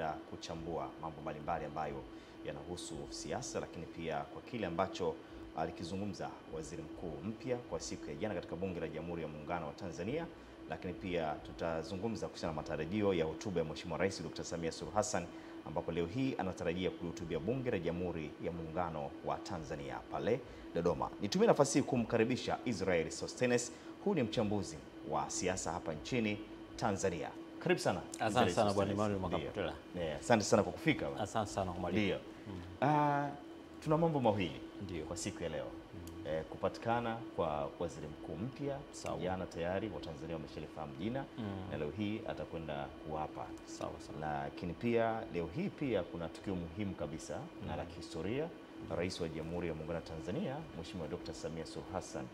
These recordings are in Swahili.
kwenda kuchambua mambo mbalimbali ambayo yanahusu siasa, lakini pia kwa kile ambacho alikizungumza waziri mkuu mpya kwa siku ya jana katika Bunge la Jamhuri ya Muungano wa Tanzania, lakini pia tutazungumza kuhusiana na matarajio ya hotuba ya Mheshimiwa Rais Dr. Samia Suluhu Hassan, ambapo leo hii anatarajia kulihutubia Bunge la Jamhuri ya Muungano wa Tanzania pale Dodoma. Nitumie nafasi hii kumkaribisha Israel Sostenes. Huyu ni mchambuzi wa siasa hapa nchini Tanzania. Karibu sana. Asante sana Bwana Emmanuel Makaputela. Asante sana kwa kufika. Asante sana kwa mwaliko. Ndio. Tuna mambo mawili kwa siku ya leo. Kupatikana kwa waziri mkuu mpya, jana tayari Watanzania wameshalifahamu jina, na leo hii atakwenda kuwapa. Lakini pia leo hii pia kuna tukio muhimu kabisa na la kihistoria. Rais wa Jamhuri ya Muungano wa Tanzania Mheshimiwa Dr. Samia Suluhu Hassan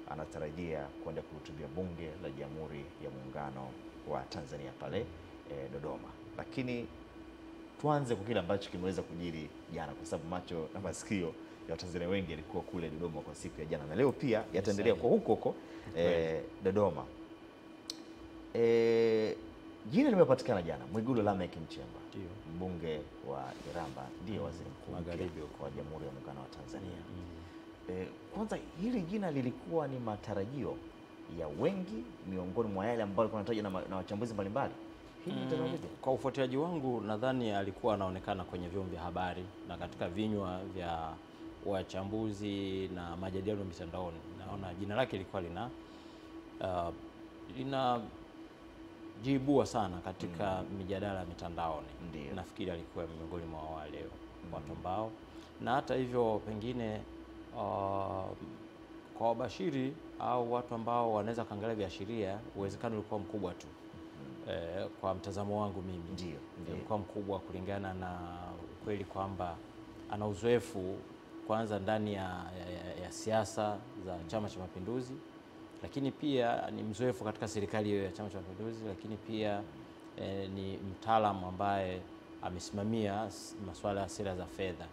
anatarajia kwenda kuhutubia Bunge la Jamhuri ya Muungano wa Tanzania pale Dodoma. Lakini tuanze kwa kile ambacho kimeweza kujiri jana, kwa sababu macho na masikio ya Watanzania wengi yalikuwa kule Dodoma kwa siku ya jana, na leo pia yataendelea kwa huko Dodoma. Jina limepatikana jana, Mwigulu Lameck Nchemba, mbunge wa Iramba, ndiye waziri mkuu magharibi wa Jamhuri ya Muungano wa Tanzania. Kwanza hili jina lilikuwa ni matarajio ya wengi miongoni mwa yale ambayo yanatajwa na wachambuzi mbalimbali. Kwa ufuatiliaji wangu nadhani alikuwa anaonekana kwenye vyombo vya habari na katika vinywa vya wachambuzi na majadiliano mitandaoni. Naona jina lake lilikuwa linajiibua sana katika mijadala ya mitandaoni. Nafikiri alikuwa miongoni mwa wale watu ambao, na hata hivyo pengine kwa wabashiri au watu ambao wanaweza kaangalia viashiria, uwezekano ulikuwa mkubwa tu. Kwa mtazamo wangu mimi ulikuwa mkubwa kulingana na ukweli kwamba ana uzoefu kwanza ndani ya siasa za Chama cha Mapinduzi, lakini pia ni mzoefu katika serikali hiyo ya Chama cha Mapinduzi, lakini pia ni mtaalamu ambaye amesimamia masuala ya sera za fedha.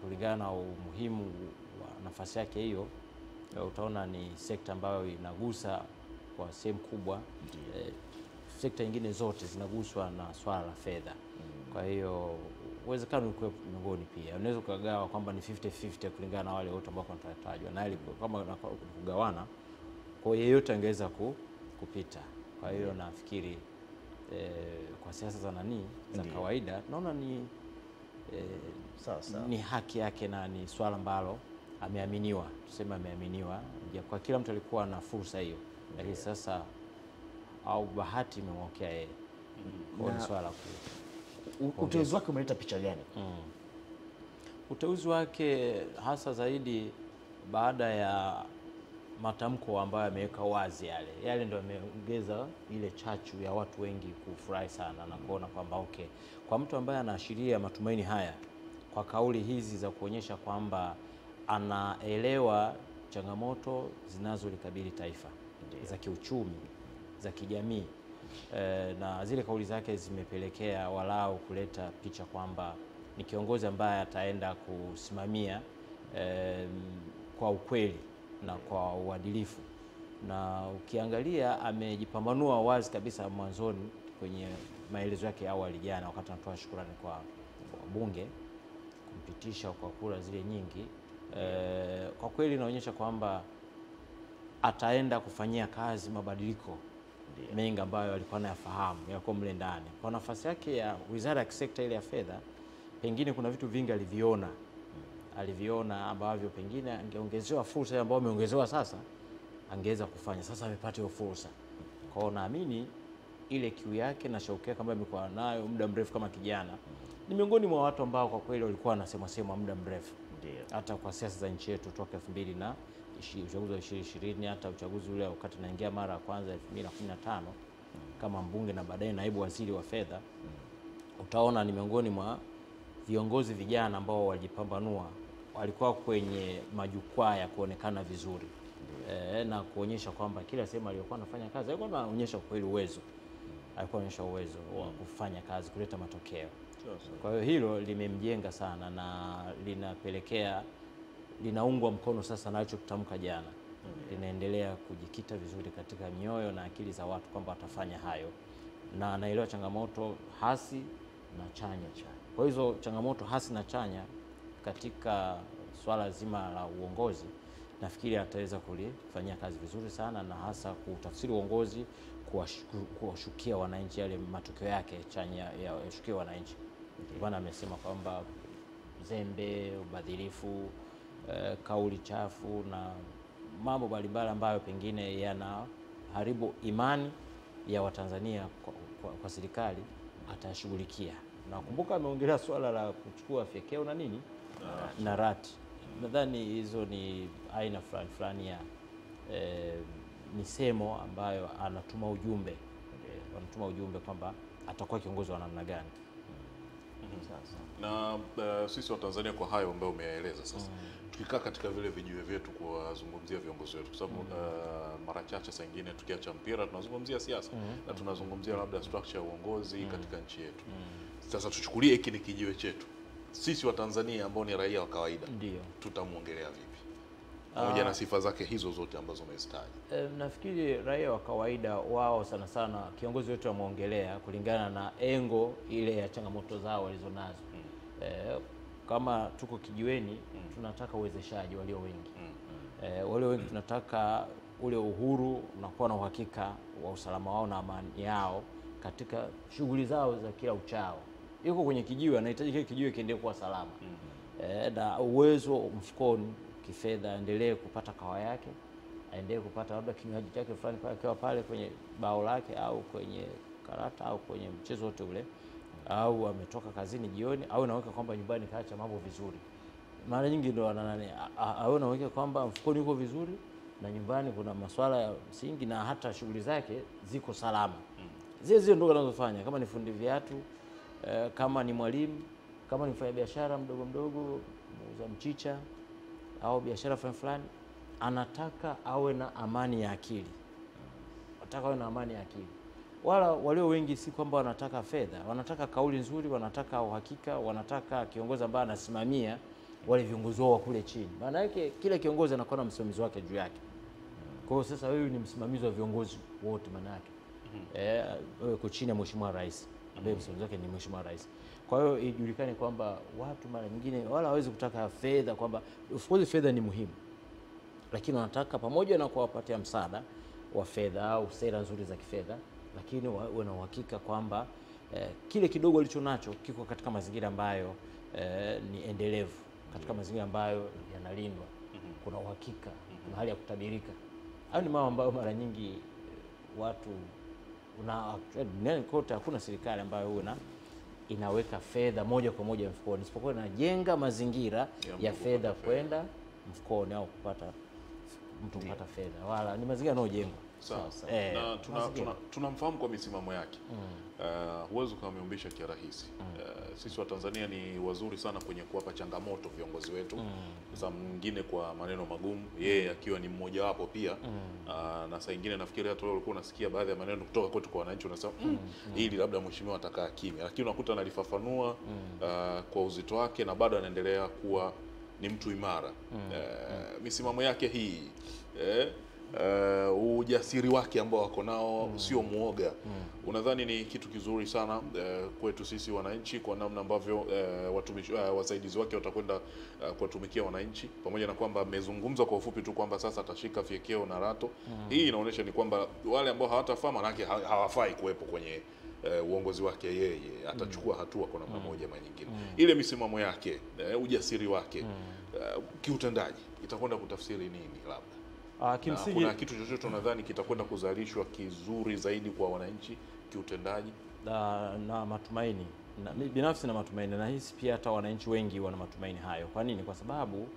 Kulingana na umuhimu wa nafasi yake hiyo, utaona ni sekta ambayo inagusa kwa sehemu kubwa sekta nyingine zote zinaguswa na swala la fedha. Kwa hiyo uwezekano ulikuwa miongoni, pia unaweza ukagawa kwamba ni 50-50 kulingana na wale wote ambao wanatajwa, na ile kama kugawana kwa yeyote angeweza kupita. Kwa hiyo nafikiri kwa siasa za za kawaida naona ni haki yake na ni swala ambalo ameaminiwa, tuseme ameaminiwa, kwa kila mtu alikuwa na fursa hiyo, lakini sasa au bahati imemwokea yeye. Kwa swala uteuzi wake umeleta picha gani? Uteuzi wake hasa zaidi baada ya matamko ambayo ameweka wazi, yale ndio yameongeza ile chachu ya watu wengi kufurahi sana na kuona kwamba kwa mtu ambaye anaashiria matumaini haya kwa kauli hizi za kuonyesha kwamba anaelewa changamoto zinazolikabili taifa za kiuchumi, za kijamii, na zile kauli zake zimepelekea walau kuleta picha kwamba ni kiongozi ambaye ataenda kusimamia kwa ukweli na kwa uadilifu. Na ukiangalia amejipambanua wazi kabisa mwanzoni kwenye maelezo yake awali jana, wakati anatoa shukrani kwa bunge kumpitisha kwa kura zile nyingi. Kwa kweli inaonyesha kwamba ataenda kufanyia kazi mabadiliko mengi ambayo alikuwa anayafahamu yako mle ndani. Kwa nafasi yake ya wizara ya sekta ile ya fedha, pengine kuna vitu vingi aliviona ambavyo pengine angeongezewa fursa ambayo ameongezewa sasa, angeweza kufanya. Sasa amepata hiyo fursa. Kwa hiyo naamini ile kiu yake na shauku yake ambayo amekuwa nayo muda mrefu kama kijana, ni miongoni mwa watu ambao kwa kweli walikuwa wanasema muda mrefu. Hata kwa siasa za nchi yetu toka 2020 uchaguzi wa 2020, hata uchaguzi ule wakati naingia mara ya kwanza 2015 kama mbunge na baadaye naibu waziri wa fedha, utaona ni miongoni mwa viongozi vijana ambao walijipambanua, walikuwa kwenye majukwaa ya kuonekana vizuri, na kuonyesha kwamba kila sehemu aliyokuwa anafanya kazi alikuwa anaonyesha kweli uwezo, wa kufanya kazi, kuleta matokeo. Kwa hiyo hilo limemjenga sana na linapelekea, linaungwa mkono sasa nacho kutamka jana, linaendelea kujikita vizuri katika mioyo na akili za watu kwamba watafanya hayo, na anaelewa changamoto hasi na chanya. Kwa hizo changamoto hasi na chanya katika swala zima la uongozi, nafikiri ataweza kulifanyia kazi vizuri sana, na hasa kutafsiri uongozi, kuwashukia wananchi yale matokeo yake chanya yashukia wananchi. Bwana amesema kwamba zembe, ubadhirifu, kauli chafu na mambo mbalimbali ambayo pengine yanaharibu imani ya Watanzania kwa serikali atashughulikia. Na kumbuka ameongelea swala la kuchukua fyekeo na nini na rati. Nadhani hizo ni aina fulani ya misemo ambayo anatuma ujumbe kwamba atakuwa kiongozi wa namna gani. Na sisi wa Tanzania kwa hayo ambayo umeyaeleza sasa, tukikaa katika vile vijiwe vyetu kuwazungumzia viongozi wetu, kwa sababu mara chache saa nyingine tukiacha mpira tunazungumzia siasa na tunazungumzia labda structure ya uongozi katika nchi yetu. Sasa tuchukulie hiki ni kijiwe chetu sisi wa Tanzania ambao ni raia wa kawaida, tutamuongelea vipi pamoja na sifa zake hizo zote ambazo umezitaja? Nafikiri raia wa kawaida wao sana sana kiongozi wetu amuongelea kulingana na engo ile ya changamoto zao walizonazo. Kama tuko kijiweni, tunataka uwezeshaji walio wengi. Walio wengi tunataka ule uhuru, unakuwa na uhakika wa usalama wao na amani yao katika shughuli zao za kila uchao. Yuko kwenye kijiwe, anahitaji kile kijiwe kiendelee kuwa salama. Na uwezo mfukoni kifedha, aendelee kupata kawa yake, aendelee kupata labda kinywaji chake fulani akiwa pale kwenye bao lake au kwenye karata au kwenye mchezo wote ule, au ametoka kazini jioni, au naweka kwamba nyumbani kaacha mambo vizuri. Mara nyingi ndio au naweka kwamba mfukoni uko vizuri na nyumbani kuna masuala ya msingi na hata shughuli zake ziko salama. Zile ndio anazofanya, kama ni fundi viatu, kama ni mwalimu, kama ni mfanya biashara mdogo muuza mchicha au biashara fulani, anataka awe na amani ya akili. Wala walio wengi si kwamba wanataka fedha, wanataka kauli nzuri, wanataka uhakika, wanataka kiongozi ambaye anasimamia wale viongozi wao kule chini. Maana yake kila kiongozi anakuwa na msimamizi wake juu yake. Kwa hiyo sasa wewe ni msimamizi wa viongozi wote, maana yake wewe uko chini ya Mheshimiwa Rais, ambaye msimamizi wake ni Mheshimiwa Rais. Kwa hiyo ijulikane kwamba watu mara nyingine wala hawezi kutaka fedha, kwamba of course fedha ni muhimu, lakini wanataka pamoja na kuwapatia msaada wa fedha au sera nzuri za kifedha, lakini wawe na uhakika kwamba kile kidogo alicho nacho kiko katika mazingira ambayo ni endelevu, katika mazingira ambayo yanalindwa, kuna uhakika, kuna hali ya kutabirika. Hayo ni mambo ambayo mara nyingi watu duniani kote hakuna serikali ambayo inaweka fedha moja kwa moja mfukoni, isipokuwa inajenga mazingira ya fedha kwenda mfukoni au kupata mtu kupata fedha, wala ni mazingira yanayojengwa. Sawa. Na tunamfahamu kwa misimamo yake. Huwezi kumeumbisha kirahisi. Sisi wa Tanzania ni wazuri sana kwenye kuwapa changamoto viongozi wetu. Saa mwingine kwa maneno magumu, yeye akiwa ni mmoja wapo pia. Na saa nyingine nafikiri hata wewe ulikuwa unasikia baadhi ya maneno kutoka kwetu kwa wananchi, unasema hili labda mheshimiwa atakaa kimya, lakini unakuta analifafanua kwa uzito wake na bado anaendelea kuwa ni mtu imara. Misimamo yake hii ujasiri wake ambao wako nao, sio muoga. Unadhani ni kitu kizuri sana kwetu sisi wananchi, kwa namna ambavyo wasaidizi wake watakwenda kuwatumikia wananchi, pamoja na kwamba amezungumza kwa ufupi tu kwamba sasa atashika fyekeo na rato. Hii inaonyesha ni kwamba wale ambao hawatafaa manake hawafai kuwepo kwenye uongozi wake, yeye atachukua hatua kwa namna moja ama nyingine. Ile misimamo yake, ujasiri wake, kiutendaji itakwenda kutafsiri nini labda? Kimsingi kuna kitu chochote unadhani kitakwenda kuzalishwa kizuri zaidi kwa wananchi kiutendaji? Na matumaini, binafsi na matumaini, na hisi pia hata wananchi wengi wana matumaini hayo. Kwa nini? Kwa sababu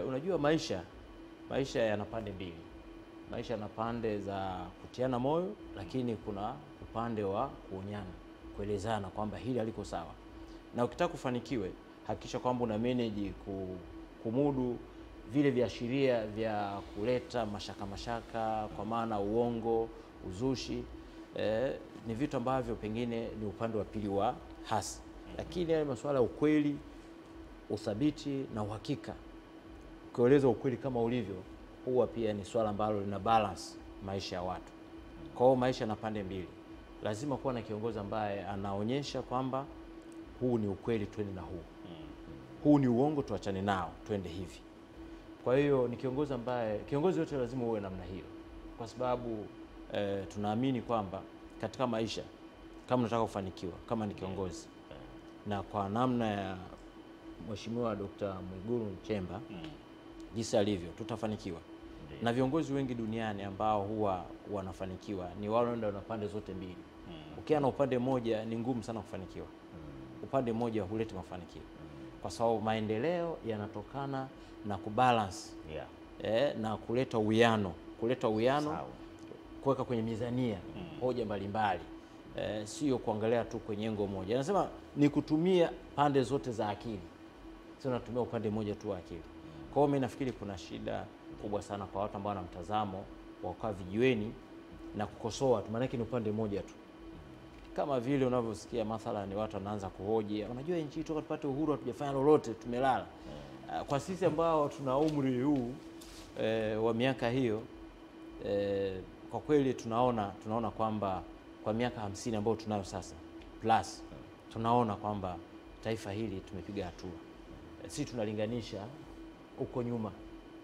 unajua maisha yana pande mbili. Maisha yana pande za kutiana moyo, lakini kuna upande wa kuonyana, kuelezana kwamba hili haliko sawa. Na ukitaka kufanikiwe, hakikisha kwamba una manage kumudu vile viashiria vya kuleta mashaka, kwa maana uongo, uzushi, ni vitu ambavyo pengine ni upande wa pili wa hasi. Lakini yale masuala ya ukweli, uthabiti na uhakika, kueleza ukweli kama ulivyo, huwa pia ni swala ambalo lina balance maisha ya watu. Kwa hiyo maisha na pande mbili. Lazima kuwa na kiongozi ambaye anaonyesha kwamba huu ni ukweli, twende na huu. Huu ni uongo, tuachane nao, twende hivi. Kwa hiyo ni kiongozi ambaye, kiongozi yote lazima uwe namna hiyo, kwa sababu tunaamini kwamba katika maisha kama unataka kufanikiwa kama ni kiongozi, na kwa namna ya Mheshimiwa Dr. Mwigulu Nchemba jinsi alivyo, tutafanikiwa. Na viongozi wengi duniani ambao huwa wanafanikiwa ni wale wanaenda na pande zote mbili. Ukiwa na upande mmoja ni ngumu sana kufanikiwa. Upande mmoja huleta mafanikio. Kwa sababu maendeleo yanatokana na kubalance, na kuleta uwiano, kuweka kwenye mizania hoja mbalimbali, sio kuangalia tu kwenye engo moja. Anasema ni kutumia pande zote za akili, sio natumia upande mmoja tu wa akili. Kwa hiyo mimi nafikiri kuna shida kubwa sana kwa watu ambao wana mtazamo wa kukaa vijiweni na kukosoa tu, maana yake ni upande mmoja tu. Kama vile unavyosikia mathala ni watu wanaanza kuhoji, unajua nchi toka tupate uhuru hatujafanya lolote, tumelala. Kwa sisi ambao tuna umri huu wa miaka hiyo, kwa kweli tunaona kwamba kwa miaka 50 ambayo tunayo sasa plus, tunaona kwamba taifa hili tumepiga hatua. Sisi tunalinganisha huko nyuma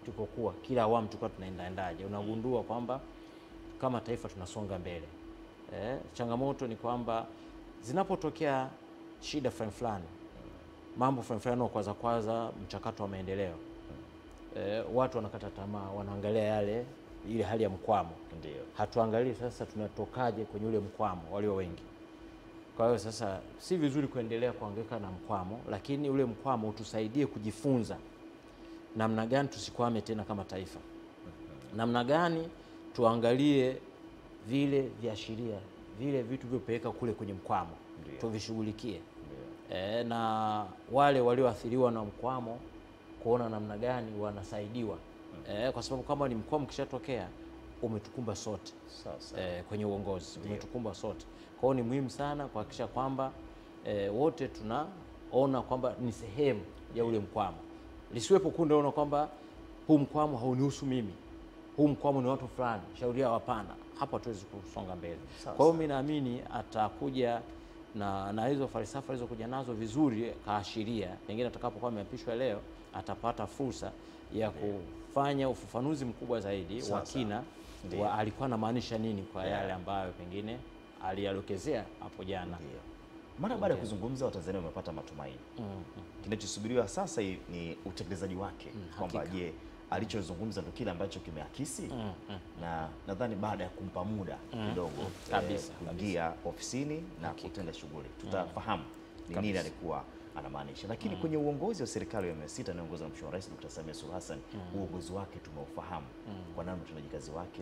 tukokuwa, kila awamu tulikuwa tunaendaje, unagundua kwamba kama taifa tunasonga mbele. Changamoto ni kwamba zinapotokea shida fulani, mambo fulani kwanza mchakato wa maendeleo, watu wanakata tamaa, wanaangalia ile hali ya mkwamo. Ndio hatuangalii sasa tunatokaje kwenye ule mkwamo walio wengi. Kwa hiyo sasa si vizuri kuendelea kuhangaika na mkwamo, lakini ule mkwamo utusaidie kujifunza namna gani tusikwame tena kama taifa, namna gani tuangalie vile viashiria, vile vitu vilivyopeleka kule kwenye mkwamo, tuvishughulikie. Na wale walioathiriwa na mkwamo kuona namna gani wanasaidiwa, kwa sababu kama ni mkwamo kishatokea umetukumba sote. Kwenye uongozi umetukumba sote. Kwa hiyo ni muhimu sana kuhakikisha kwamba wote tunaona kwamba ni sehemu ya ule mkwamo. Lisiwepo kundi unaona kwamba huu mkwamo haunihusu mimi, huu mkwamo ni watu fulani, shauri yao. Hapana, hapo hatuwezi kusonga mbele. Kwa hiyo mimi naamini atakuja na hizo falsafa alizokuja nazo vizuri, kaashiria pengine atakapokuwa ameapishwa leo atapata fursa ya kufanya ufafanuzi mkubwa zaidi wa kina wa alikuwa anamaanisha nini kwa yale ambayo pengine alialokezea hapo jana. Mara baada ya kuzungumza, Watanzania wamepata matumaini. Kinachosubiriwa sasa ni utekelezaji wake, kwamba je, alichozungumza ndio kile ambacho kimeakisi. Na nadhani baada ya kumpa muda kidogo kuingia ofisini na kutenda shughuli, tutafahamu ni nini alikuwa anamaanisha. Lakini kwenye uongozi wa serikali ya 6 anaongozwa na Mheshimiwa Rais Dr. Samia Suluhu Hassan, uongozi wake tumeufahamu kwa namna utendaji kazi wake.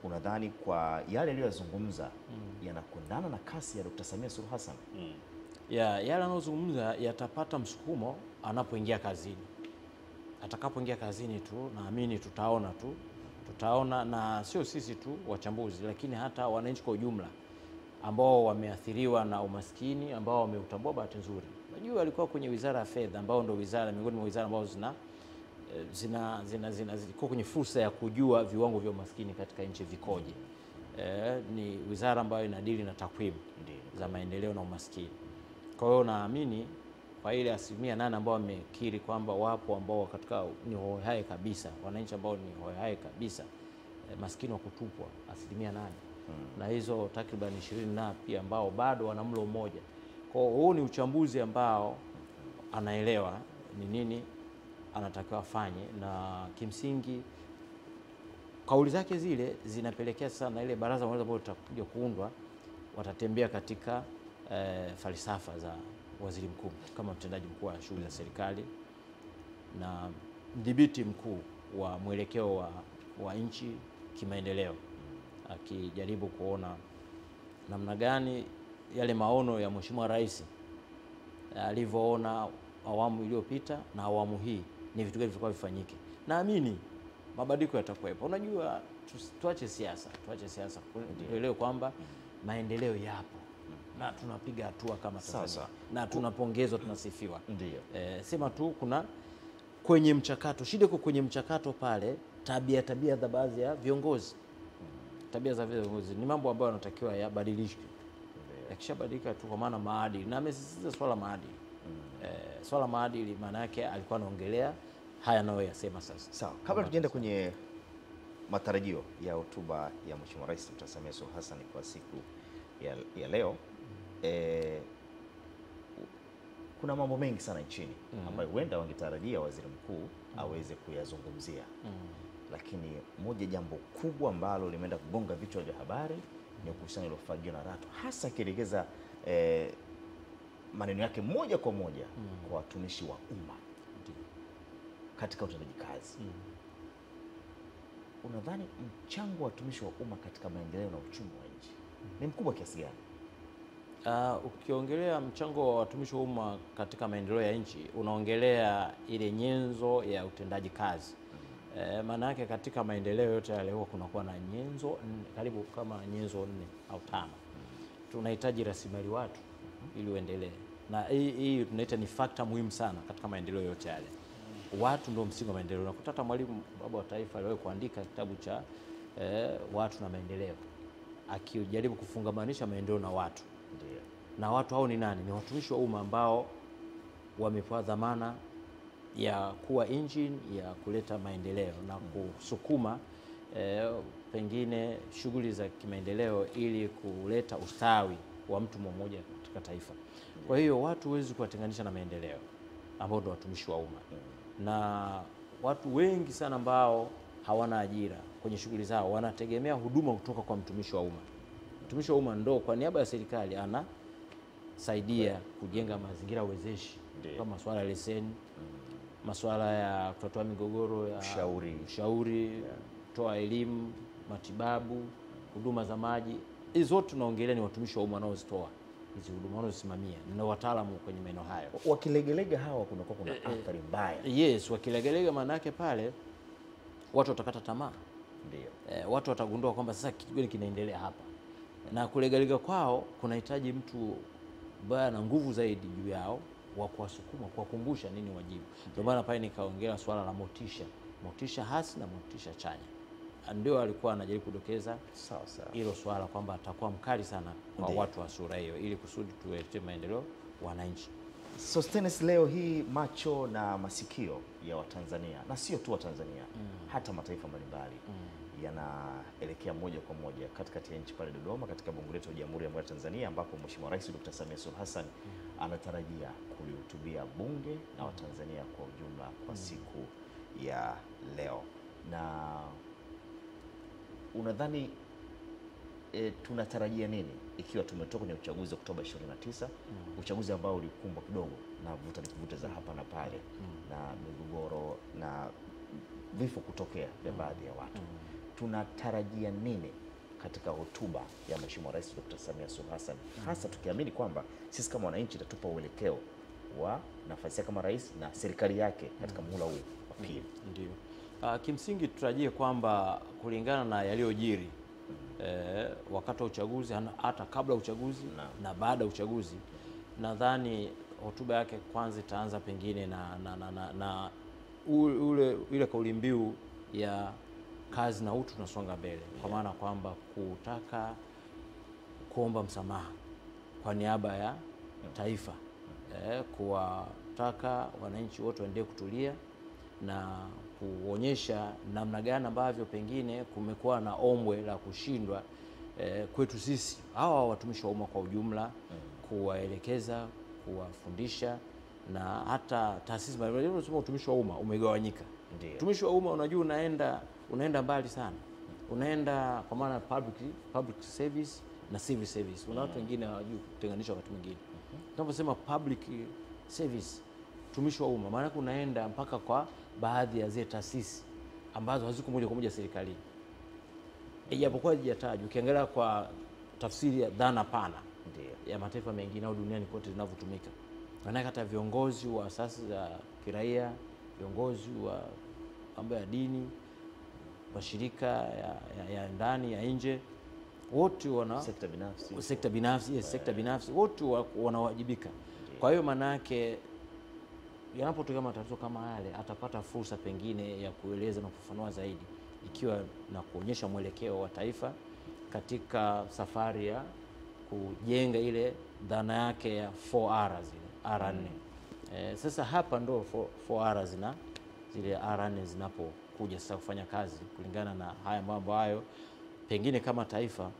Unadhani kwa yale aliyozungumza yanakundana na kasi ya Dr. Samia Suluhu Hassan? Yale anayozungumza yatapata msukumo anapoingia kazini. Atakapoingia kazini tu naamini tutaona, na sio sisi tu wachambuzi, lakini hata wananchi kwa ujumla ambao wameathiriwa na umaskini, ambao wameutambua. Bahati nzuri najua alikuwa kwenye Wizara ya Fedha, ambao ndio wizara miongoni mwa wizara ambazo ziko kwenye fursa ya kujua viwango vya umaskini katika nchi vikoje. Ni wizara ambayo inadili na takwimu za maendeleo na umaskini. Kwa hiyo naamini kwa ile 8% ambao wamekiri kwamba wapo ambao katika ni hohehae kabisa, wananchi ambao ni hohehae kabisa, maskini wa kutupwa 8%, na hizo takriban 20 na pia ambao bado wana mlo mmoja. Kwa hiyo huu ni uchambuzi ambao anaelewa ni nini anatakiwa afanye, na kimsingi kauli zake zile zinapelekea sana ile baraza ambalo litakuja kuundwa, watatembea katika falsafa za waziri mkuu kama mtendaji mkuu wa shughuli za serikali na mdhibiti mkuu wa mwelekeo wa nchi kimaendeleo, akijaribu kuona namna gani yale maono ya Mheshimiwa Rais alivyoona awamu iliyopita na awamu hii ni vitu gani vilikuwa vifanyike. Naamini mabadiliko yatakuwepo. Unajua, tuache siasa, tuelewe kwamba maendeleo yapo na tunapiga hatua kama Tanzania na tunapongezwa, tunasifiwa. Sema tu kuna kwenye mchakato, shida iko kwenye mchakato pale, tabia za baadhi ya viongozi. Tabia za viongozi ni mambo ambayo yanatakiwa yabadilishwe. yakishabadilika tu kwa maana maadili, na amesisitiza swala maadili. Swala maadili maana yake alikuwa anaongelea haya anayoyasema sasa. Sawa, kabla tujaenda kwenye matarajio ya hotuba ya Mheshimiwa Rais Dr. Samia Suluhu Hassan kwa siku ya leo, kuna mambo mengi sana nchini ambayo huenda wangetarajia waziri mkuu aweze kuyazungumzia, lakini moja jambo kubwa ambalo limeenda kugonga vichwa vya habari ni kuhusiana na ufagio na Rato, hasa akielekeza maneno yake moja kwa moja kwa watumishi wa umma katika utendaji kazi. Unadhani mchango wa watumishi wa umma katika maendeleo na uchumi wa nchi ni mkubwa kiasi gani? Ukiongelea mchango wa watumishi wa umma katika maendeleo ya nchi, unaongelea ile nyenzo ya utendaji kazi. Maana yake katika maendeleo yote yale huwa kunakuwa na nyenzo karibu kama nyenzo 4 au 5. Tunahitaji rasilimali watu ili uendelee, na hii tunaita ni factor muhimu sana katika maendeleo yote yale. Watu ndio msingi wa maendeleo. Nakuta hata Mwalimu Baba wa Taifa aliwahi kuandika kitabu cha watu na maendeleo, akijaribu kufungamanisha maendeleo na watu. Na watu hao ni nani? Ni watumishi wa umma ambao wamepewa dhamana ya kuwa engine ya kuleta maendeleo na kusukuma pengine shughuli za kimaendeleo ili kuleta ustawi wa mtu mmoja katika taifa. Kwa hiyo watu huwezi kuwatenganisha na maendeleo, ambao ndio watumishi wa umma. Na watu wengi sana ambao hawana ajira kwenye shughuli zao wanategemea huduma kutoka kwa mtumishi wa umma. Mtumishi wa umma ndo kwa niaba ya serikali anasaidia kujenga mazingira wezeshi kama masuala ya leseni, masuala ya kutatua migogoro ya ushauri, kutoa elimu, matibabu, huduma za maji. Hizo zote tunaongelea ni watumishi wa umma wanaozitoa hizi huduma, wanaosimamia na wataalamu kwenye maeneo hayo. Wakilegelega hawa kuna athari mbaya. Yes, wakilegelega maana yake pale watu watakata tamaa. Ndio. Watu watagundua kwamba sasa kitu gani kinaendelea hapa. Na kulegalega kwao kunahitaji mtu ambaye ana nguvu zaidi juu yao wa kuwasukuma, kuwakumbusha nini wajibu. Ndio maana pale nikaongea swala la motisha hasi na motisha chanya. Ndio alikuwa anajaribu kudokeza hilo swala kwamba atakuwa mkali sana kwa watu wa sura hiyo ili kusudi tuwete maendeleo wananchi. Sostenes, leo hii macho na masikio ya Watanzania na sio tu Watanzania, hata mataifa mbalimbali yanaelekea moja kwa moja katikati ya nchi pale Dodoma, katika bunge letu la Jamhuri ya Muungano wa Tanzania, ambapo Mheshimiwa Rais Dr. Samia Suluhu Hassan anatarajia kulihutubia bunge na Watanzania kwa ujumla kwa siku ya leo. Na unadhani tunatarajia nini ikiwa tumetoka kwenye uchaguzi wa Oktoba 29, uchaguzi ambao ulikumbwa kidogo na vuta ni kuvuta za hapa na pale na migogoro na vifo kutokea vya baadhi ya watu? Tunatarajia nini katika hotuba ya Mheshimiwa Rais Dr. Samia Suluhu Hassan, hasa tukiamini kwamba sisi kama wananchi itatupa uelekeo wa nafasi kama rais na serikali yake katika muhula huu wa pili? Ndio. Kimsingi tutarajie kwamba kulingana na yaliyojiri wakati wa uchaguzi, hata kabla uchaguzi na baada ya uchaguzi, nadhani hotuba yake kwanza itaanza pengine na ile kauli mbiu ya kazi na utu tunasonga mbele, kwa maana kwamba kutaka kuomba msamaha kwa niaba ya taifa, kuwataka wananchi wote waendelee kutulia na kuonyesha namna gani ambavyo pengine kumekuwa na ombwe la kushindwa kwetu sisi hawa watumishi wa umma kwa ujumla, kuwaelekeza, kuwafundisha, na hata taasisi mbalimbali. Unasema utumishi wa umma umegawanyika. Utumishi wa umma unajua unaenda mbali sana. Unaenda kwa maana public service na civil service. Kuna watu wengine hawajui kutenganisha wakati mwingine. Tunaposema public service, utumishi wa umma, maana unaenda mpaka kwa baadhi ya zile taasisi ambazo haziko moja kwa moja serikalini. Ijapokuwa hazijatajwa, ukiangalia kwa tafsiri ya dhana pana ya mataifa mengine au duniani kote zinavyotumika. Maana hata viongozi wa asasi za kiraia, viongozi wa mambo ya dini, mashirika ya ndani ya nje, wote wana sekta binafsi, wote wanawajibika. Kwa hiyo maana yake yanapotokea matatizo kama yale, atapata fursa pengine ya kueleza na kufafanua zaidi, ikiwa na kuonyesha mwelekeo wa taifa katika safari ya kujenga ile dhana yake ya 4R zile R4. Sasa hapa ndo 4R zile R4 zinapokuja sasa kufanya kazi kulingana na haya mambo hayo. Pengine kama taifa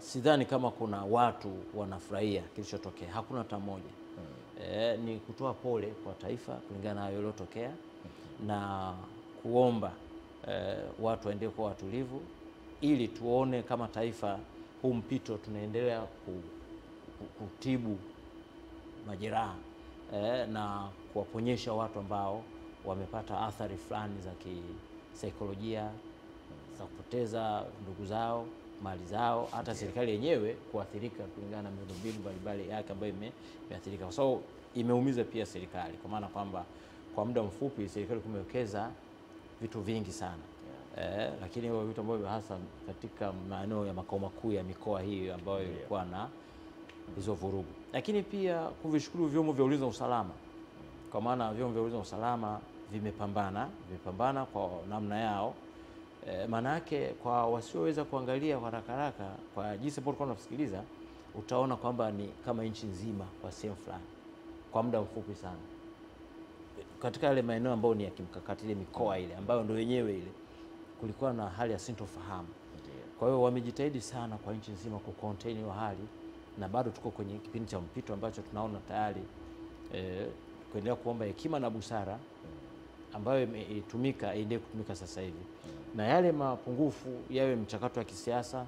sidhani kama kuna watu wanafurahia kilichotokea, hakuna hata mmoja. Ni kutoa pole kwa taifa kulingana na hayo yaliyotokea na kuomba watu waendelee kuwa watulivu ili tuone kama taifa huu mpito tunaendelea kutibu majeraha na kuwaponyesha watu ambao wamepata athari fulani za kisaikolojia za kupoteza ndugu zao, mali zao, hata serikali yenyewe kuathirika kulingana na miundombinu mbalimbali yake ambayo imeathirika. Kwa sababu imeumiza pia serikali kwa maana kwamba kwa muda mfupi serikali kumewekeza vitu vingi sana. Lakini hivyo vitu ambavyo hasa katika maeneo ya makao makuu ya mikoa hii ambayo ilikuwa na hizo vurugu. Lakini pia kuvishukuru vyombo vya ulinzi na usalama, kwa maana vyombo vya ulinzi na usalama vimepambana kwa namna yao. Maana yake kwa wasioweza kuangalia kwa haraka kwa jinsi ambavyo tunasikiliza, utaona kwamba ni kama nchi nzima kwa sehemu fulani kwa muda mfupi sana katika yale maeneo ambayo ni ya kimkakati, ile mikoa ile ambayo ndio yenyewe ile kulikuwa na hali ya sintofahamu. Kwa hiyo wamejitahidi sana kwa nchi nzima ku contain hiyo hali, na bado tuko kwenye kipindi cha mpito ambacho tunaona tayari kuendelea kuomba hekima na busara ambayo imetumika iendelee kutumika sasa hivi, na yale mapungufu yawe mchakato wa kisiasa,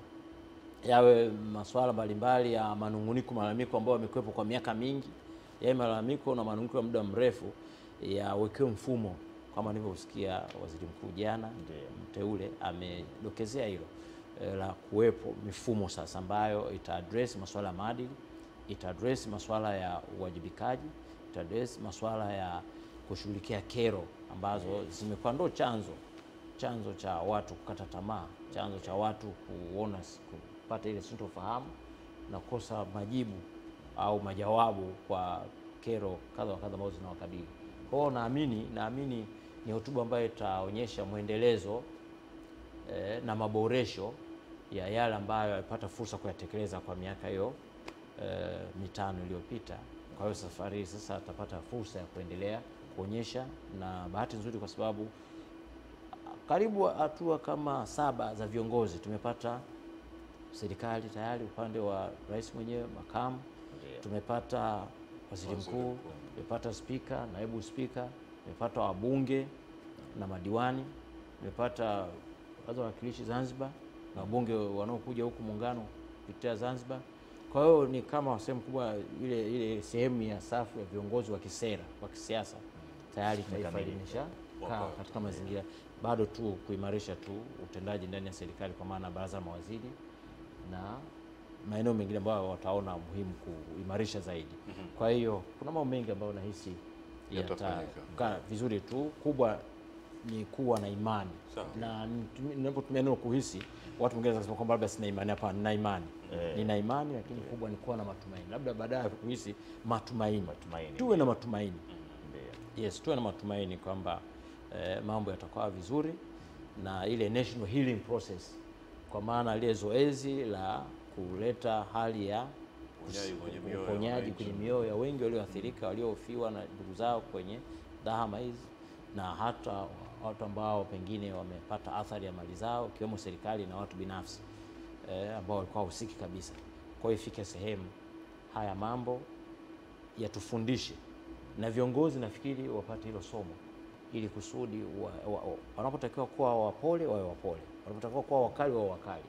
yawe masuala mbalimbali ya manunguniko, malalamiko ambayo yamekuwepo kwa miaka mingi, yawe malalamiko na manunguniko ya muda mrefu, yawekewe mfumo kama nilivyosikia waziri mkuu jana mteule amedokezea hilo, la kuwepo mifumo sasa ambayo ita-address masuala ya maadili, ita-address masuala ya uwajibikaji, ita-address masuala ya kushughulikia kero ambazo zimekuwa ndo chanzo cha watu kukata tamaa, chanzo cha watu kupata ile sintofahamu na kukosa majibu au majawabu kwa kero kadha wa kadha ambazo zinawakabili. Kwa hiyo naamini ni hotuba ambayo itaonyesha mwendelezo na maboresho ya yale ambayo alipata fursa kuyatekeleza kwa miaka hiyo 5 iliyopita. Kwa hiyo safari sasa atapata fursa ya kuendelea kuonyesha, na bahati nzuri kwa sababu karibu hatua kama 7 za viongozi tumepata serikali tayari, upande wa rais mwenyewe, makamu, tumepata waziri mkuu, tumepata spika, naibu spika, tumepata wabunge na madiwani, tumepata wawakilishi Zanzibar na wabunge wanaokuja huku muungano kupitia Zanzibar. Kwa hiyo ni kama sehemu kubwa ile sehemu ya safu ya viongozi wa kisera wa kisiasa tayari taifa limeshakaa katika mazingira, bado tu kuimarisha tu utendaji ndani ya serikali kwa maana baraza la mawaziri na maeneo mengine ambayo wataona muhimu kuimarisha zaidi. Kwa hiyo kuna mambo mengi ambayo nahisi yatakaa vizuri tu. Kubwa ni kuwa na imani. Na ninapotumia neno kuhisi, watu wengine wanasema kwamba labda sina imani. Hapana, nina imani. Nina imani, lakini kubwa ni kuwa na matumaini. Labda baadaye kuhisi matumaini. Tuwe na matumaini. Yes, tuwe na matumaini kwamba mambo yatakuwa vizuri, na ile national healing process, kwa maana ile zoezi la kuleta hali ya uponyaji kwenye mioyo ya wengi walioathirika, waliofiwa na ndugu zao kwenye dhahama hizi, na hata watu ambao pengine wamepata athari ya mali zao, ikiwemo serikali na watu binafsi ambao walikuwa husiki kabisa. Kwa hiyo ifike sehemu haya mambo yatufundishe, na viongozi nafikiri wapate hilo somo, ili kusudi wanapotakiwa kuwa wapole wawe wapole, wanapotakiwa kuwa wakali wawe wakali,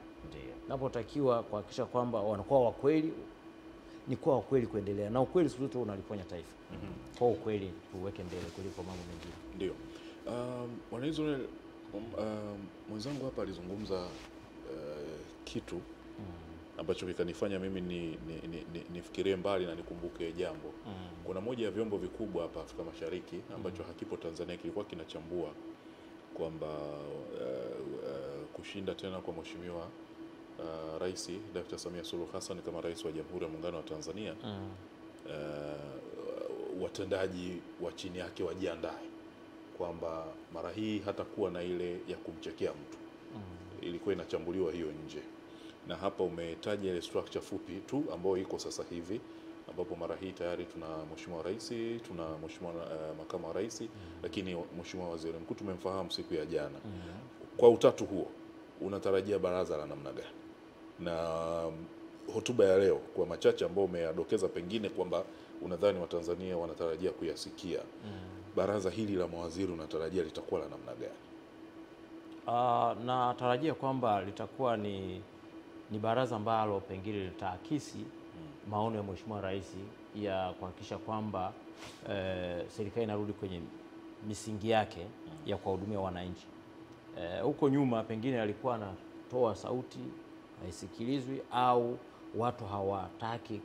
wanapotakiwa kuhakikisha kwamba wanakuwa wakweli ni kuwa wakweli kuendelea, na ukweli siku zote unaliponya taifa. Kwa ukweli tuweke mbele kuliko mambo mengine. Ndio. Wanaizuri mwenzangu hapa alizungumza kitu ambacho kikanifanya mimi nifikirie mbali na nikumbuke jambo. Kuna moja ya vyombo vikubwa hapa Afrika Mashariki ambacho hakipo Tanzania, kilikuwa kinachambua kwamba kushinda tena kwa Mheshimiwa Rais Dr. Samia Suluhu Hassan kama rais wa Jamhuri ya Muungano wa Tanzania, watendaji wa chini yake wajiandae kwamba mara hii hatakuwa na ile ya kumchekea mtu. Ilikuwa inachambuliwa hiyo nje, na hapa umetaja ile structure fupi tu ambayo iko sasa hivi, ambapo mara hii tayari tuna Mheshimiwa Rais, tuna Mheshimiwa Makamu wa Rais, lakini Mheshimiwa Waziri Mkuu tumemfahamu siku ya jana. Kwa utatu huo unatarajia baraza la namna gani? Na hotuba ya leo kwa machache ambayo umeyadokeza pengine kwamba unadhani Watanzania wanatarajia kuyasikia, baraza hili la mawaziri unatarajia litakuwa la namna gani? Natarajia kwamba litakuwa ni baraza ambalo pengine litaakisi maono ya Mheshimiwa Rais ya kuhakikisha kwamba serikali inarudi kwenye misingi yake ya kuwahudumia wananchi. Huko nyuma pengine alikuwa anatoa sauti haisikilizwi, au watu hawataki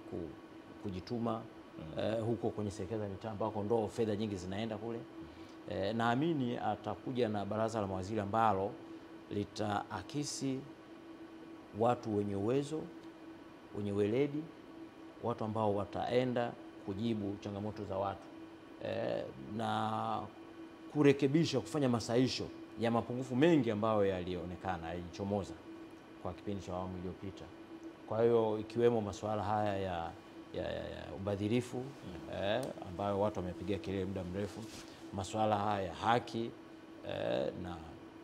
kujituma huko kwenye serikali za mitaa ambako ndo fedha nyingi zinaenda kule. Naamini atakuja na baraza la mawaziri ambalo litaakisi watu wenye uwezo, wenye weledi, watu ambao wataenda kujibu changamoto za watu na kurekebisha, kufanya masahisho ya mapungufu mengi ambayo yalionekana yalichomoza kwa kipindi cha awamu iliyopita. Kwa hiyo ikiwemo masuala haya ya ubadhirifu ambayo watu wamepigia kelele muda mrefu, masuala haya ya haki na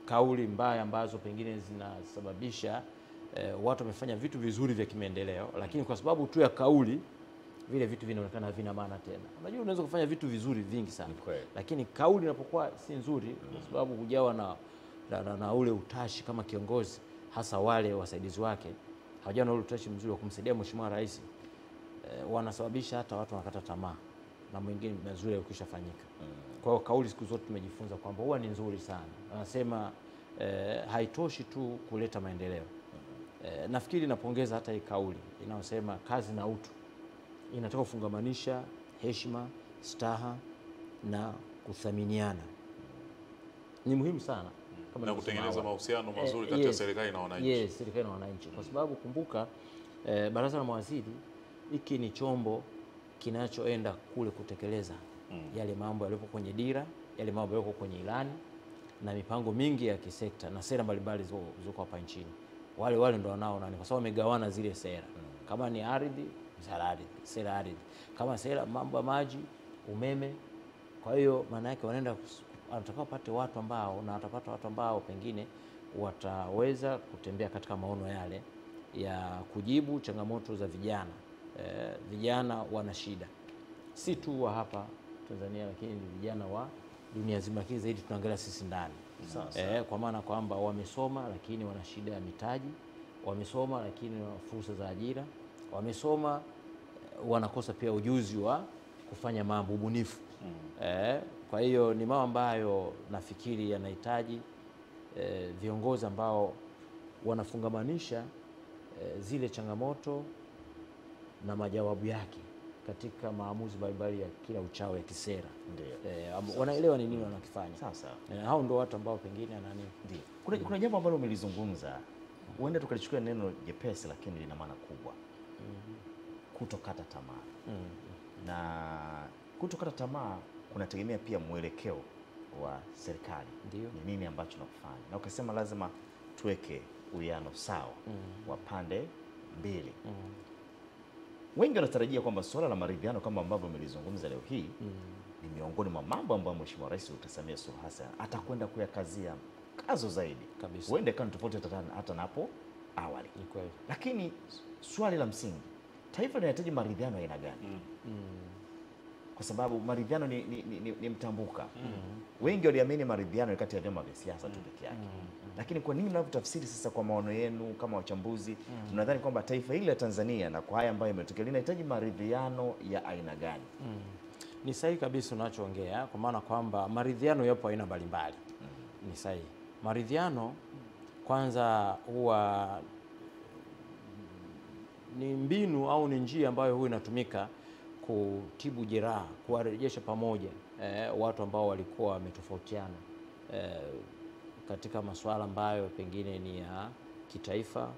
kauli mbaya ambazo pengine zinasababisha watu wamefanya vitu vizuri vya kimaendeleo, lakini kwa sababu tu ya kauli vile vitu vinaonekana havina maana tena. Unajua, unaweza kufanya vitu vizuri vingi sana, lakini kauli inapokuwa si nzuri, kwa sababu hujawa na ule utashi kama kiongozi, hasa wale wasaidizi wake hawajawa na ule utashi mzuri wa kumsaidia Mheshimiwa Rais, wanasababisha hata watu wanakata tamaa na mwingine mazuri ukishafanyika. Kwa hiyo kauli siku zote tumejifunza kwamba huwa ni nzuri sana. Anasema haitoshi tu kuleta maendeleo. Nafikiri napongeza hata hii kauli inayosema kazi na utu, inataka kufungamanisha heshima, staha na kuthaminiana. Ni muhimu sana kama na kutengeneza mahusiano mazuri kati ya serikali na wananchi. Yes, serikali na wananchi. Kwa sababu kumbuka, baraza la mawaziri hiki ni chombo kinachoenda kule kutekeleza yale mambo yaliyopo kwenye dira, yale mambo yaliyopo kwenye ilani na mipango mingi ya kisekta na sera mbalimbali zilizo hapa nchini. Wale ndio wanao nani, kwa sababu wamegawana zile sera. Kama ni ardhi, sera ardhi. Kama sera mambo ya maji, umeme. Kwa hiyo maana yake wanataka wapate watu ambao, na watapata watu ambao pengine wataweza kutembea katika maono yale ya kujibu changamoto za vijana. Vijana wana shida si tu wa hapa Tanzania, lakini ni vijana wa dunia nzima, lakini zaidi tunaangalia sisi ndani. Kwa maana kwamba wamesoma lakini wana shida ya mitaji, wamesoma lakini wana fursa za ajira, wamesoma wanakosa pia ujuzi wa kufanya mambo ubunifu. Kwa hiyo ni mambo ambayo nafikiri yanahitaji viongozi ambao wanafungamanisha zile changamoto na majawabu yake katika maamuzi mbalimbali ya kila uchao ya kisera. Wanaelewa ni nini wanakifanya. Sasa hao ndio watu ambao pengine ndio. Kuna jambo ambalo umelizungumza, huenda tukalichukua neno jepesi lakini lina maana kubwa. Kutokata tamaa. Na kutokata tamaa kunategemea pia mwelekeo wa serikali. Ni nini ambacho nakufanya. Na ukasema lazima tuweke uwiano sawa wa pande mbili. Wengi wanatarajia kwamba suala la maridhiano kama ambavyo umelizungumza leo hii ni miongoni mwa mambo ambayo Mheshimiwa Rais Dr. Samia Suluhu Hassan atakwenda kuyakazia kazo zaidi kabisa. Huenda ikawa tofauti hata napo awali. Lakini swali la msingi, taifa linahitaji maridhiano ya aina gani? Kwa sababu maridhiano ni mtambuka. Wengi waliamini maridhiano kati ya vyama vya siasa tu peke yake. Lakini kwa nini mnavyotafsiri sasa kwa maono yenu kama wachambuzi, mnadhani kwamba taifa hili la Tanzania na kwa haya ambayo yametokea linahitaji maridhiano ya aina gani? Ni sahihi kabisa unachoongea, kwa maana kwamba maridhiano yapo aina mbalimbali. Ni sahihi. Maridhiano kwanza huwa ni mbinu au ni njia ambayo huwa inatumika kutibu jeraha, kuwarejesha pamoja watu ambao walikuwa wametofautiana katika masuala ambayo pengine ni ya kitaifa,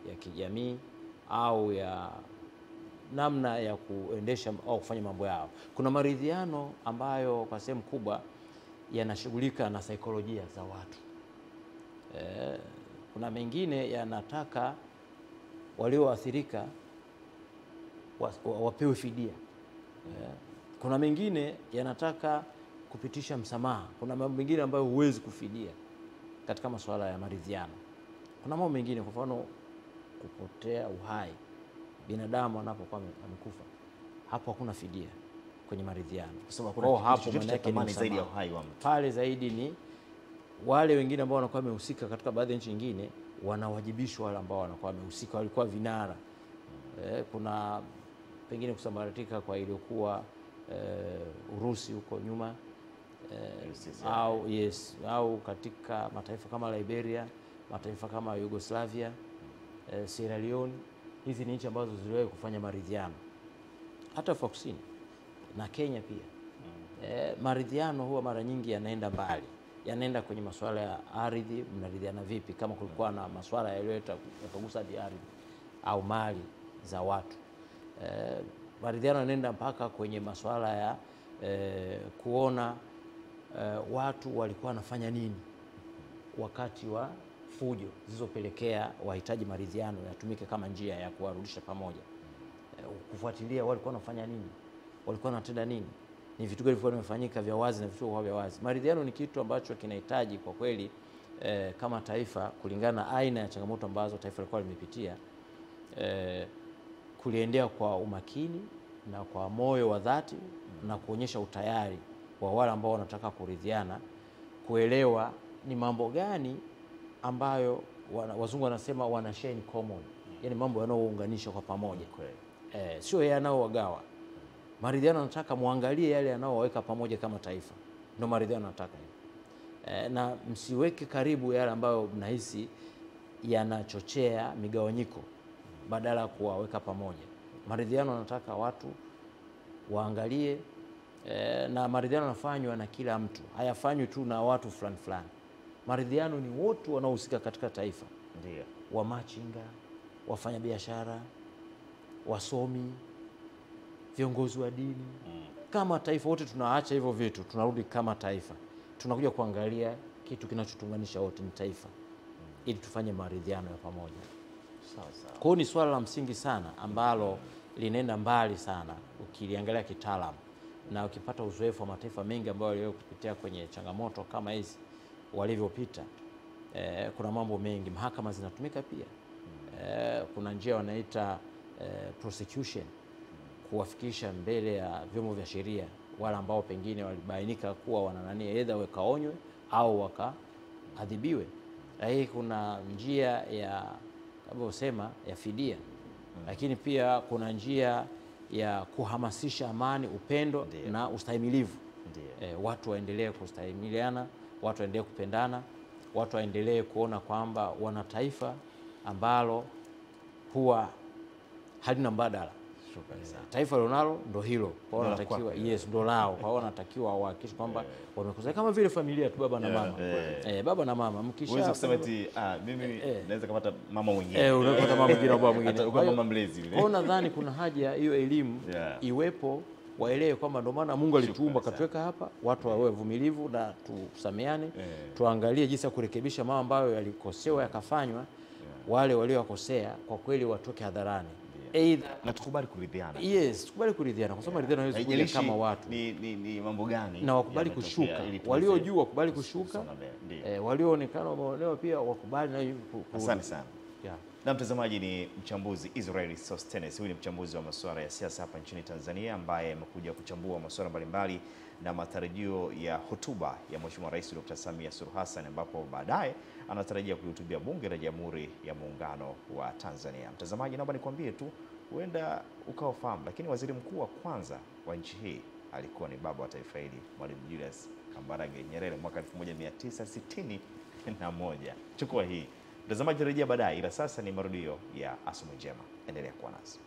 ya kijamii au ya namna ya kuendesha au kufanya mambo yao. Kuna maridhiano ambayo kwa sehemu kubwa yanashughulika na saikolojia za watu. Kuna mengine yanataka walioathirika wapewe fidia. Kuna mengine yanataka kupitisha msamaha, kuna mambo mengine ambayo huwezi kufidia katika masuala ya maridhiano. Kuna mambo mengine, kwa mfano kupotea uhai binadamu anapokuwa amekufa, hapo hakuna fidia kwenye maridhiano, Kwa sababu Kwa kuna hapo kitu chochote maana cha yake ni thamani zaidi ya msamaha. uhai wa mtu. Pale zaidi ni wale wengine ambao wanakuwa wamehusika katika baadhi ya nchi nyingine, wanawajibishwa wale ambao wanakuwa wamehusika, walikuwa vinara. Kuna pengine kusambaratika kwa iliyokuwa Urusi huko nyuma, au katika mataifa kama Liberia, mataifa kama Yugoslavia, Sierra Leone. Hizi ni nchi ambazo ziliwahi kufanya maridhiano, hata Afrika Kusini na Kenya pia. Maridhiano huwa mara nyingi yanaenda mbali, yanaenda kwenye masuala ya ardhi. Mnaridhiana vipi kama kulikuwa na masuala yaliyoleta yakagusa ardhi au mali za watu? Maridhiano yanaenda mpaka kwenye masuala ya kuona watu walikuwa wanafanya nini wakati wa fujo zilizopelekea wahitaji maridhiano yatumike kama njia ya kuwarudisha pamoja. Kufuatilia walikuwa wanafanya nini, walikuwa wanatenda nini, ni vitu gani vilikuwa vimefanyika vya wazi na vitu vya wazi. Maridhiano ni kitu ambacho kinahitaji kwa kweli kama taifa, kulingana na aina ya changamoto ambazo taifa lilikuwa limepitia, kuliendea kwa umakini na kwa moyo wa dhati na kuonyesha utayari wa wale ambao wanataka kuridhiana, kuelewa ni mambo gani ambayo wazungu wanasema wana share in common, yani mambo yanayounganisha kwa pamoja, sio yanayowagawa. Maridhiano yanataka muangalie yale yanayowaweka pamoja kama taifa, ndio maridhiano yanataka hiyo. Na msiweke karibu yale ambayo mnahisi yanachochea migawanyiko badala ya kuwaweka pamoja. Maridhiano yanataka watu waangalie, na maridhiano yanafanywa na kila mtu, hayafanywi tu na watu fulani fulani. Maridhiano ni wote wanaohusika katika taifa, Ndio. wamachinga, wafanyabiashara, wasomi, viongozi wa dini. Kama taifa wote tunaacha hivyo vitu, tunarudi kama taifa, tunakuja kuangalia kitu kinachotunganisha wote ni taifa, ili tufanye maridhiano ya pamoja. Sawa sawa. Kwa hiyo ni swala la msingi sana ambalo linaenda mbali sana ukiliangalia kitaalamu, na ukipata uzoefu wa mataifa mengi ambayo yaliyo kupitia kwenye changamoto kama hizi walivyopita. Kuna mambo mengi, mahakama zinatumika pia. Kuna njia wanaita prosecution, kuwafikisha mbele ya vyombo vya sheria wale ambao pengine walibainika kuwa wananania, aidha wakaonywe au wakaadhibiwe. Hii kuna njia ya kama usema ya fidia, lakini pia kuna njia ya kuhamasisha amani, upendo na ustahimilivu. Watu waendelee kustahimiliana, watu waendelee kupendana, watu waendelee kuona kwamba wana taifa ambalo huwa halina mbadala. Taifa lonalo ndo hilo, kwa hiyo wanatakiwa ndo lao, kwa hiyo wanatakiwa wahakikishe kwamba wamekusanya kama vile familia tu, baba na mama. Baba na mama Uweze kusema eti mimi naweza kupata mama mwingine. Unapata mama mwingine au baba mwingine. Hata kwa mama mlezi vile. Kwa nadhani kuna haja hiyo elimu iwepo, waelewe kwamba ndio maana Mungu alituumba katuweka hapa, watu wawe vumilivu na tusameane, tuangalie jinsi ya kurekebisha mambo ambayo yalikosewa yakafanywa, wale waliokosea kwa kweli watoke hadharani. Na tukubali kuridhiana. Yes, tukubali kuridhiana, kwa sababu maridhiano haiwezi kuja kama watu. Ni mambo gani? Na wakubali kushuka. Waliojua wakubali kushuka. Walioonekana wameonewa pia wakubali na Asante sana. Na mtazamaji, ni mchambuzi Israel Sostenes. Huyu ni mchambuzi wa masuala ya siasa hapa nchini Tanzania, ambaye amekuja kuchambua masuala mbalimbali na matarajio ya hotuba ya Mheshimiwa Rais Dr. Samia Suluhu Hassan, ambapo baadaye anatarajia kuhutubia Bunge la Jamhuri ya Muungano wa Tanzania. Mtazamaji, naomba nikwambie tu, huenda ukaofahamu, lakini waziri mkuu wa kwanza wa nchi hii alikuwa ni baba wa taifa hili, Mwalimu Julius Kambarage Nyerere, mwaka 1961. Chukua hii. Mtazamaji, rejea baadaye, ila sasa ni marudio ya Asubuhi Njema. Endelea kuwa nasi.